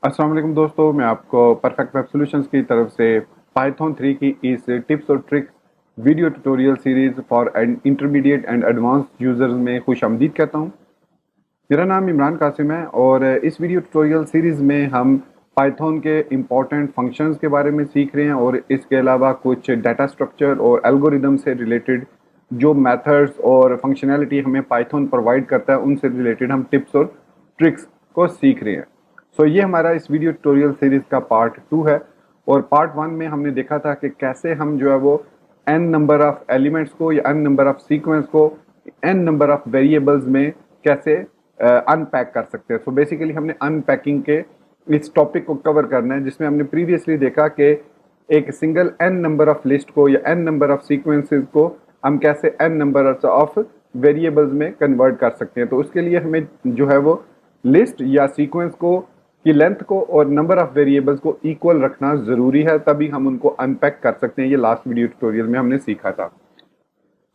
अस्सलाम वालेकुम दोस्तों, मैं आपको परफेक्ट वेब सॉल्यूशंस की तरफ से पाइथन 3 की इस टिप्स और tricks video tutorial series for intermediate and advance users में खुश आमदीद कहता हूं। मेरा नाम इमरान कासिम है और इस वीडियो ट्यूटोरियल सीरीज में हम पाइथन के इम्पॉर्टेंट फंक्शंस के बारे में सीख रहे हैं और इसके अलावा कुछ डाटा स्ट्रक्चर और एल्गोरिदम से रिलेटेड जो मेथड्स और फंक्शनैलिटी हमें पाइथन प्रोवाइड करता है उनसे रिलेटेड हम टिप्स और ट्रिक्स को सीख रहे हैं। सो ये हमारा इस वीडियो ट्यूटोरियल सीरीज का पार्ट 2 है और पार्ट 1 में हमने देखा था कि कैसे हम जो है वो n नंबर ऑफ एलिमेंट्स को या n नंबर ऑफ सीक्वेंस को n नंबर ऑफ वेरिएबल्स में कैसे अनपैक कर सकते हैं। सो बेसिकली हमने अनपैकिंग के इस टॉपिक को कवर करना है, जिसमें हमने प्रीवियसली देखा कि एक single n number of list को या n नंबर ऑफ सीक्वेंसेस को हम कैसे n नंबर ऑफ वेरिएबल्स में कन्वर्ट कर सकते हैं। तो उसके लिए हमें जो है वो लिस्ट या सीक्वेंस को की लेंथ को और नंबर ऑफ वेरिएबल्स को इक्वल रखना जरूरी है, तभी हम उनको अनपैक कर सकते हैं। ये लास्ट वीडियो ट्यूटोरियल में हमने सीखा था।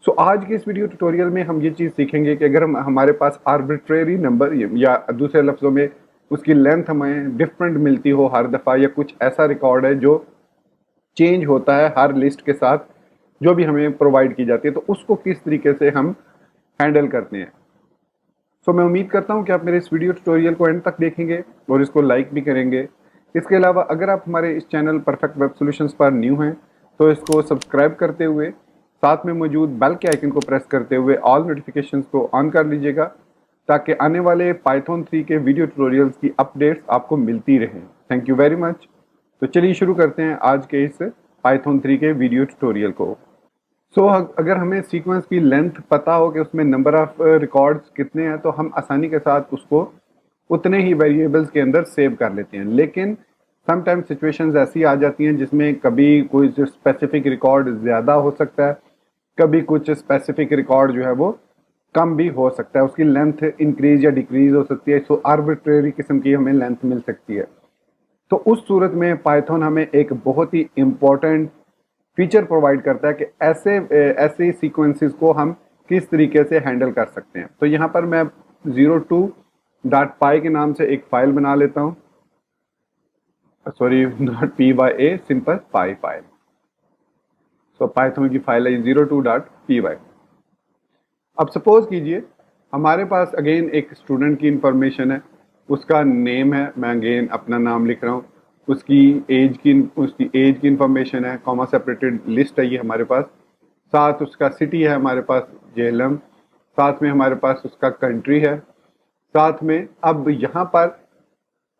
सो आज के इस वीडियो ट्यूटोरियल में हम ये चीज सीखेंगे कि अगर हमारे पास आर्बिट्रेरी नंबर या दूसरे लफ्जों में उसकी लेंथ हमें डिफरेंट मिलती हो हर दफा, या कुछ ऐसा रिकॉर्ड है जो चेंज होता है हर लिस्ट के साथ जो भी हमें प्रोवाइड की जाती है, तो उसको किस तरीके से हम हैंडल करते हैं। सो मैं उम्मीद करता हूं कि आप मेरे इस वीडियो ट्यूटोरियल को एंड तक देखेंगे और इसको लाइक भी करेंगे। इसके अलावा अगर आप हमारे इस चैनल परफेक्ट वेब सॉल्यूशंस पर न्यू हैं तो इसको सब्सक्राइब करते हुए साथ में मौजूद बेल के आइकन को प्रेस करते हुए ऑल नोटिफिकेशंस को ऑन कर लीजिएगा, ताकि आने वाले पाइथन 3 के वीडियो ट्यूटोरियल्स की अपडेट्स आपको मिलती रहें। Thank you very much. तो चलिए शुरू करते हैं आज के इस पाइथन 3 के वीडियो ट्यूटोरियल को। अगर हमें सीक्वेंस की लेंथ पता हो कि उसमें नंबर ऑफ रिकॉर्ड्स कितने हैं, तो हम आसानी के साथ उसको उतने ही वेरिएबल्स के अंदर सेव कर लेते हैं। लेकिन समटाइम सिचुएशंस ऐसी आ जाती हैं जिसमें कभी कोई स्पेसिफिक रिकॉर्ड ज़्यादा हो सकता है, कभी कुछ स्पेसिफिक रिकॉर्ड जो है वो कम भी हो सकता है, उसकी लेंथ इंक्रीज या डिक्रीज हो सकती है। सो आर्बिट्रेरी किस्म की हमें लेंथ मिल सकती है। तो उस सूरत में पाइथन हमें एक बहुत ही इंपॉर्टेंट फीचर प्रोवाइड करता है कि ऐसे सीक्वेंसेस को हम किस तरीके से हैंडल कर सकते हैं। तो यहाँ पर मैं 02.py के नाम से एक फाइल बना लेता हूँ, sorry not py, simple pi file. तो पाइथन की फाइल है 02.py। अब सपोज कीजिए हमारे पास अगेन एक स्टूडेंट की इंफॉर्मेशन है, उसका नेम है, मैं अगेन अपना नाम लिख रहा हूँ, उसकी एज की इंफॉर्मेशन है, कॉमा सेपरेटेड लिस्ट है ये हमारे पास, साथ उसका सिटी है हमारे पास जेलम, साथ में हमारे पास उसका कंट्री है, साथ में अब यहाँ पर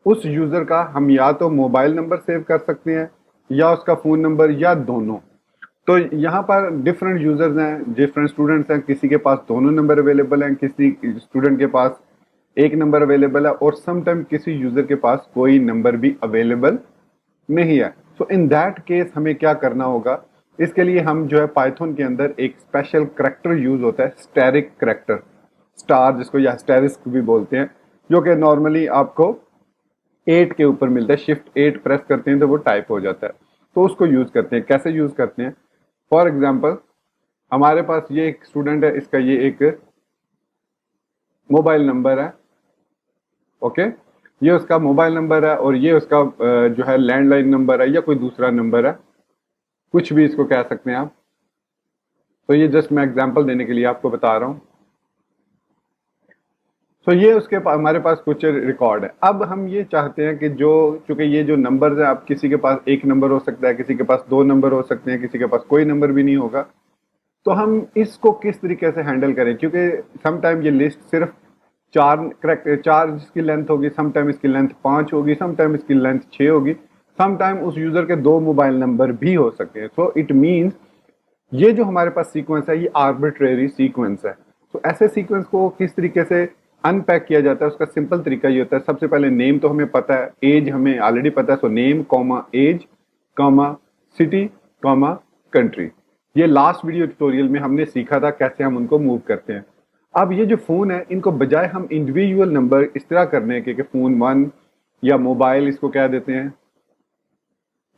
उस यूजर का हम या तो मोबाइल नंबर सेव कर सकते हैं या उसका फोन नंबर या दोनों। तो यहाँ पर डिफरेंट यूजर्स हैं, डिफरेंट स्टूडेंट्स हैं, किसी के पास दोनों नंबर अवेलेबल हैं, किसी स्टूडेंट के पास एक नंबर अवेलेबल है और समटाइम किसी यूजर के पास कोई नंबर भी अवेलेबल नहीं है। सो इन दैट केस हमें क्या करना होगा, इसके लिए हम जो है पाइथन के अंदर एक स्पेशल करैक्टर यूज होता है, स्टैरिक करैक्टर, स्टार जिसको या स्टैरिस्क भी बोलते हैं, जो कि नॉर्मली आपको 8 के ऊपर मिलता है। शिफ्ट 8 प्रेस करते हैं तो वो टाइप हो जाता है। तो उसको यूज करते हैं। कैसे यूज करते हैं, फॉर एग्जाम्पल हमारे पास ये एक स्टूडेंट है, इसका ये एक मोबाइल नंबर है, ओके, ये उसका मोबाइल नंबर है और ये उसका जो है लैंडलाइन नंबर है या कोई दूसरा नंबर है, कुछ भी इसको कह सकते हैं आप। तो ये जस्ट मैं एग्जांपल देने के लिए आपको बता रहा हूँ। तो ये उसके हमारे पास कुछ रिकॉर्ड है। अब हम ये चाहते हैं कि चूंकि ये जो नंबर्स है, आप किसी के पास एक नंबर हो सकता है, किसी के पास दो नंबर हो सकते हैं, किसी के पास कोई नंबर भी नहीं होगा। तो हम इसको किस तरीके से हैंडल करें, क्योंकि समटाइम ये लिस्ट सिर्फ चार जिसकी लेंथ होगी, समटाइम इसकी लेंथ 5 होगी, समटाइम इसकी लेंथ 6 होगी, समटाइम उस यूजर के 2 मोबाइल नंबर भी हो सकते हैं। सो इट मीन्स ये जो हमारे पास सीक्वेंस है ये आर्बिट्रेरी सीक्वेंस है। तो ऐसे सीक्वेंस को किस तरीके से अनपैक किया जाता है, उसका सिंपल तरीका ये होता है, सबसे पहले नेम तो हमें पता है, एज हमें ऑलरेडी पता है। So name comma age comma city comma country, ये लास्ट वीडियो ट्यूटोरियल में हमने सीखा था कैसे हम उनको मूव करते हैं। अब ये जो फोन है, इनको बजाय हम इंडिविजुअल नंबर इस तरह करने के कि फोन 1 या मोबाइल इसको कह देते हैं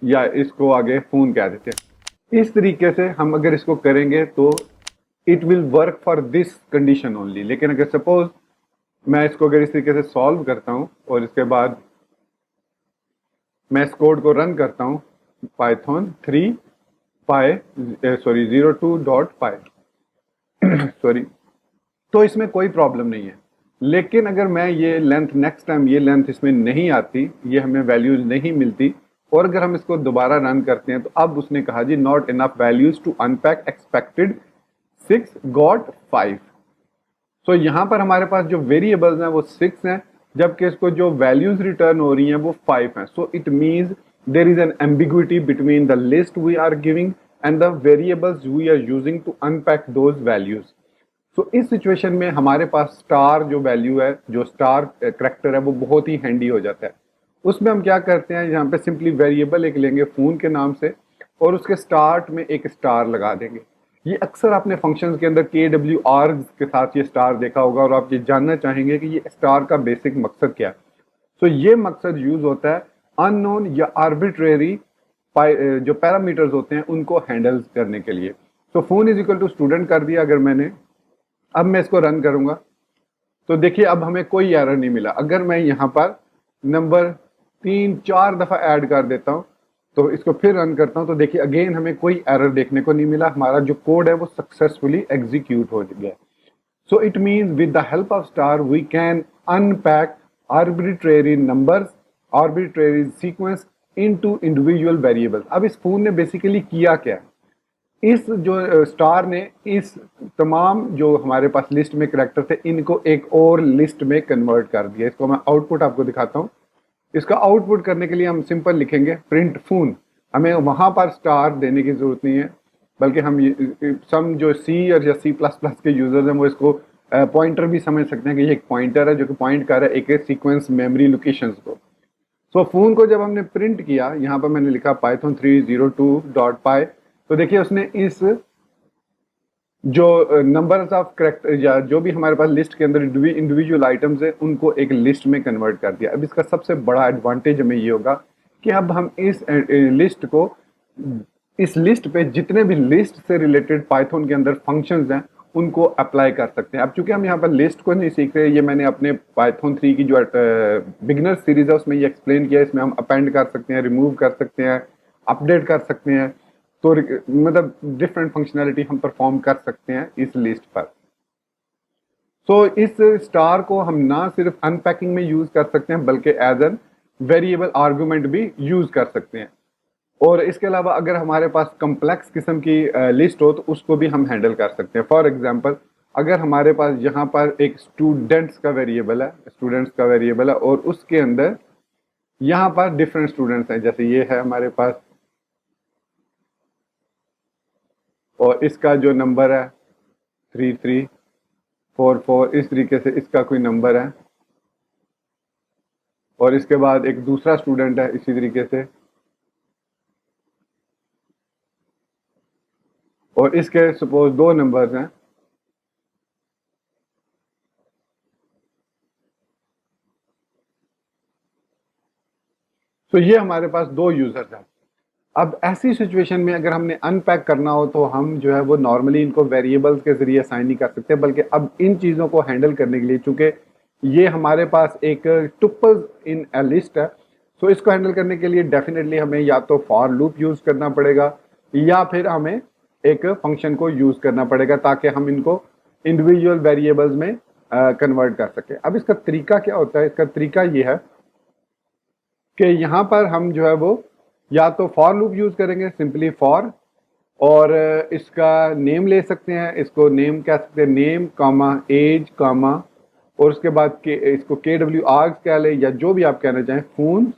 या इसको आगे फोन कह देते हैं, इस तरीके से हम अगर इसको करेंगे तो it will work for this condition only. लेकिन अगर सपोज मैं इसको अगर इस तरीके से सॉल्व करता हूं और इसके बाद मैं इस कोड को रन करता हूँ, पाइथन 3 पाई सॉरी 02.py सॉरी, तो इसमें कोई प्रॉब्लम नहीं है। लेकिन अगर मैं ये लेंथ नेक्स्ट टाइम ये लेंथ इसमें नहीं आती, ये हमें वैल्यूज नहीं मिलती, और अगर हम इसको दोबारा रन करते हैं तो अब उसने कहा जी not enough values to unpack expected 6 got 5। So यहाँ पर हमारे पास जो वेरिएबल्स हैं वो 6 हैं, जबकि इसको जो वैल्यूज रिटर्न हो रही हैं वो 5 हैं। So it means there is an ambiguity between the list we are giving and the variables we are using to unpack those values. So इस सिचुएशन में हमारे पास स्टार जो वैल्यू है, जो स्टार करेक्टर है, वो बहुत ही हैंडी हो जाता है। उसमें हम क्या करते हैं, यहाँ पे सिंपली वेरिएबल एक लेंगे फोन के नाम से और उसके स्टार्ट में एक स्टार लगा देंगे। ये अक्सर आपने फंक्शंस के अंदर KWR के साथ ये स्टार देखा होगा और आप ये जानना चाहेंगे कि ये स्टार का बेसिक मकसद क्या है। तो ये मकसद यूज होता है अननोन या आर्बिट्रेरी जो पैरामीटर्स होते हैं उनको हैंडल करने के लिए। तो phone is equal to student कर दिया अगर मैंने, अब मैं इसको रन करूंगा तो देखिए अब हमें कोई एरर नहीं मिला। अगर मैं यहाँ पर नंबर 3-4 दफा ऐड कर देता हूँ तो इसको फिर रन करता हूँ तो देखिए अगेन हमें कोई एरर देखने को नहीं मिला, हमारा जो कोड है वो सक्सेसफुली एग्जीक्यूट हो गया। So it means with the help of star we can unpack arbitrary numbers, arbitrary sequence into individual variables. अब इस फोन ने बेसिकली किया क्या, इस जो स्टार ने इस तमाम जो हमारे पास लिस्ट में कैरेक्टर थे इनको एक और लिस्ट में कन्वर्ट कर दिया। इसको मैं आउटपुट आपको दिखाता हूँ। इसका आउटपुट करने के लिए हम सिंपल लिखेंगे प्रिंट फून। हमें वहां पर स्टार देने की जरूरत नहीं है, बल्कि हम सम जो सी और या C++ के यूजर्स हैं वो इसको पॉइंटर भी समझ सकते हैं कि ये एक पॉइंटर है जो कि पॉइंट कर रहा है एक सीक्वेंस मेमोरी लोकेशंस को। सो फून को जब हमने प्रिंट किया, यहाँ पर मैंने लिखा पाइथन 302.py, तो देखिए उसने इस जो नंबर्स ऑफ करेक्टर या जो भी हमारे पास लिस्ट के अंदर इंडिविजुअल आइटम्स है उनको एक लिस्ट में कन्वर्ट कर दिया। अब इसका सबसे बड़ा एडवांटेज हमें ये होगा कि अब हम इस लिस्ट को, इस लिस्ट पे जितने भी लिस्ट से रिलेटेड पाइथन के अंदर फंक्शंस हैं उनको अप्लाई कर सकते हैं। अब चूंकि हम यहाँ पर लिस्ट को नहीं सीख रहे, ये मैंने अपने पाइथन 3 की जो बिगनर सीरीज है उसमें ये एक्सप्लेन किया। इसमें हम अपेंड कर सकते हैं, रिमूव कर सकते हैं, अपडेट कर सकते हैं, तो मतलब डिफरेंट फंक्शनैलिटी हम परफॉर्म कर सकते हैं इस लिस्ट पर। सो इस स्टार को हम ना सिर्फ अनपैकिंग में यूज कर सकते हैं बल्कि एज एन वेरिएबल आर्गुमेंट भी यूज कर सकते हैं। और इसके अलावा अगर हमारे पास कम्प्लेक्स किस्म की लिस्ट हो तो उसको भी हम हैंडल कर सकते हैं। फॉर एग्जांपल अगर हमारे पास यहाँ पर एक स्टूडेंट्स का वेरिएबल है और उसके अंदर यहाँ पर डिफरेंट स्टूडेंट्स हैं, जैसे ये है हमारे पास, और इसका जो नंबर है 3344, इस तरीके से इसका कोई नंबर है, और इसके बाद एक दूसरा स्टूडेंट है इसी तरीके से, और इसके सपोज 2 नंबर्स हैं। तो ये हमारे पास 2 यूजर्स हैं। अब ऐसी सिचुएशन में अगर हमने अनपैक करना हो तो हम जो है वो नॉर्मली इनको वेरिएबल्स के जरिए असाइन नहीं कर सकते, बल्कि अब इन चीज़ों को हैंडल करने के लिए, चूंकि ये हमारे पास एक टुपल्स इन अ लिस्ट है, तो इसको हैंडल करने के लिए डेफिनेटली हमें या तो फॉर लूप यूज करना पड़ेगा या फिर हमें एक फंक्शन को यूज करना पड़ेगा ताकि हम इनको इंडिविजुअल वेरिएबल्स में कन्वर्ट कर सके। अब इसका तरीका क्या होता है, इसका तरीका ये है कि यहाँ पर हम जो है वो या तो फॉर लूप यूज करेंगे, सिंपली फॉर, और इसका नेम ले सकते हैं, इसको नेम कह सकते हैं, नेम कामा एज कामा, और उसके बाद के इसको KWR कह ले या जो भी आप कहना चाहें, फोन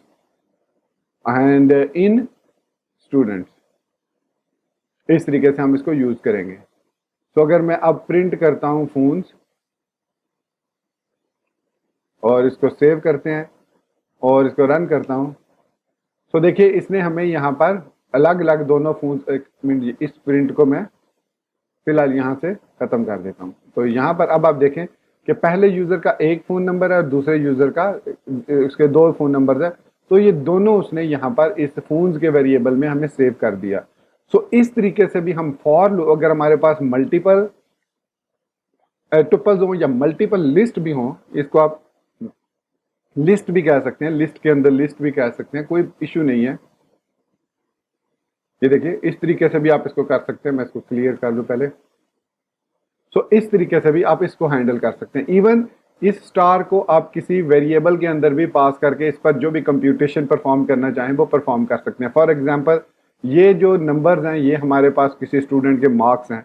एंड इन स्टूडेंट्स, इस तरीके से हम इसको यूज करेंगे। तो अगर मैं अब प्रिंट करता हूं फोन्स और इसको सेव करते हैं और इसको रन करता हूं, तो देखिए इसने हमें यहाँ पर अलग अलग दोनों फोन, एक मिनट, इस प्रिंट को मैं फिलहाल यहाँ से खत्म कर देता हूँ। तो यहाँ पर अब आप देखें कि पहले यूजर का एक फोन नंबर है और दूसरे यूजर का उसके 2 फोन नंबर है, तो ये दोनों उसने यहाँ पर इस फोन्स के वेरिएबल में हमें सेव कर दिया। सो इस तरीके से भी हम फॉर, अगर हमारे पास मल्टीपल टुपल्स हो या मल्टीपल लिस्ट भी हो, इसको आप लिस्ट भी कह सकते हैं, लिस्ट के अंदर लिस्ट भी कह सकते हैं, कोई इश्यू नहीं है। ये देखिए इस तरीके से भी आप इसको कर सकते हैं। मैं इसको क्लियर कर लूं पहले। सो इस तरीके से भी आप इसको हैंडल कर सकते हैं। इवन इस स्टार को आप किसी वेरिएबल के अंदर भी पास करके इस पर जो भी कंप्यूटेशन परफॉर्म करना चाहें वो परफॉर्म कर सकते हैं। फॉर एग्जांपल ये जो नंबर्स हैं ये हमारे पास किसी स्टूडेंट के मार्क्स हैं,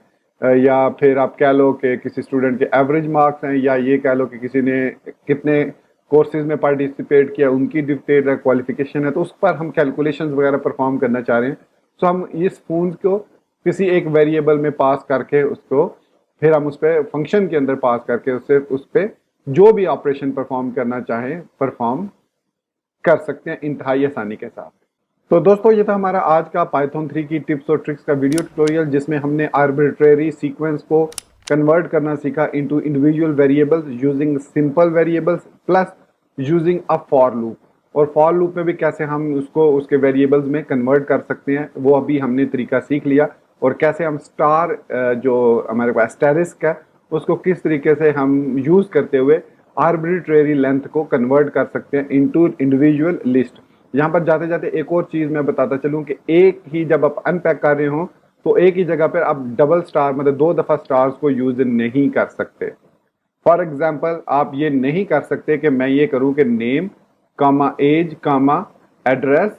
या फिर आप कह लो कि किसी स्टूडेंट के एवरेज मार्क्स हैं, या ये कह लो कि किसी ने कितने कोर्सेज में पार्टिसिपेट किया, उनकी डिटेल क्वालिफिकेशन है, तो उस पर हम कैलकुलेशंस वगैरह परफॉर्म करना चाह रहे हैं। सो हम इस फोन को किसी एक वेरिएबल में पास करके उसको फिर हम उस पर फंक्शन के अंदर पास करके उससे उस पर जो भी ऑपरेशन परफॉर्म करना चाहें परफॉर्म कर सकते हैं इंतहाई आसानी के साथ। तो दोस्तों ये था हमारा आज का पाइथन 3 की टिप्स और ट्रिक्स का वीडियो ट्यूटोरियल, जिसमें हमने आर्बिट्रेरी सीक्वेंस को कन्वर्ट करना सीखा into individual variables using simple variables plus using a for loop. और फॉर लूप में भी कैसे हम उसको उसके वेरिएबल्स में कन्वर्ट कर सकते हैं वो अभी हमने तरीका सीख लिया। और कैसे हम स्टार जो हमारे पास एस्टेरिस्क है उसको किस तरीके से हम यूज करते हुए आर्बिट्रेरी लेंथ को कन्वर्ट कर सकते हैं इनटू इंडिविजुअल लिस्ट। यहाँ पर जाते जाते एक और चीज मैं बताता चलूं कि एक ही जब आप अनपैक कर रहे हो तो एक ही जगह पर आप डबल स्टार मतलब 2 दफा स्टार्स को यूज नहीं कर सकते। फॉर एग्जाम्पल आप ये नहीं कर सकते कि मैं ये करूं कि नेम कामा एज कामा एड्रेस,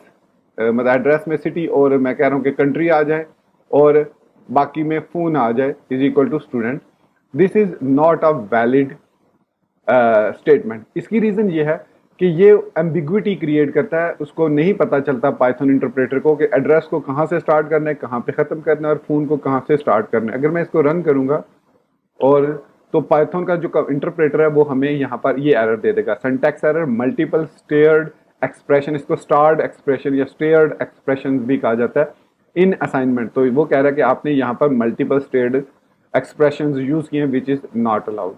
मतलब एड्रेस में सिटी और मैं कह रहा हूं कि कंट्री आ जाए और बाकी में फोन आ जाए is equal to student. This is not a valid statement. इसकी रीजन ये है कि ये एम्बिग्विटी क्रिएट करता है, उसको नहीं पता चलता पाइथन इंटरप्रेटर को कि एड्रेस को कहाँ से स्टार्ट करना है, कहाँ पे खत्म करना है और फोन को कहाँ से स्टार्ट करना है। अगर मैं इसको रन करूंगा और तो पाइथन का जो इंटरप्रेटर है वो हमें यहाँ पर ये एरर दे देगा, syntax error multiple stared expression. इसको स्टार्ड एक्सप्रेशन या स्टेयर्ड एक्सप्रेशन भी कहा जाता है इन असाइनमेंट। तो वो कह रहा है कि आपने यहाँ पर मल्टीपल स्टेयर्ड एक्सप्रेशन यूज किए विच इज नॉट अलाउड।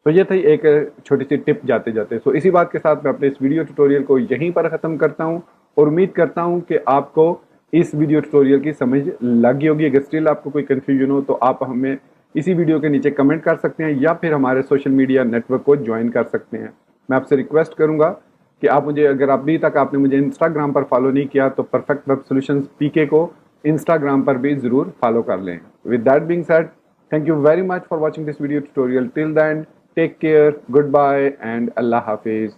तो ये थी एक छोटी सी टिप जाते जाते। सो इसी बात के साथ मैं अपने इस वीडियो ट्यूटोरियल को यहीं पर ख़त्म करता हूँ और उम्मीद करता हूँ कि आपको इस वीडियो ट्यूटोरियल की समझ लग गई होगी। अगर स्टिल आपको कोई कन्फ्यूजन हो तो आप हमें इसी वीडियो के नीचे कमेंट कर सकते हैं या फिर हमारे सोशल मीडिया नेटवर्क को ज्वाइन कर सकते हैं। मैं आपसे रिक्वेस्ट करूंगा कि आप मुझे, अगर अभी तक आपने मुझे इंस्टाग्राम पर फॉलो नहीं किया तो परफेक्ट वेब सॉल्यूशंस पीके को इंस्टाग्राम पर भी ज़रूर फॉलो कर लें। With that being said, thank you very much for watching this video tutorial. Till then, take care, goodbye and Allah Hafiz.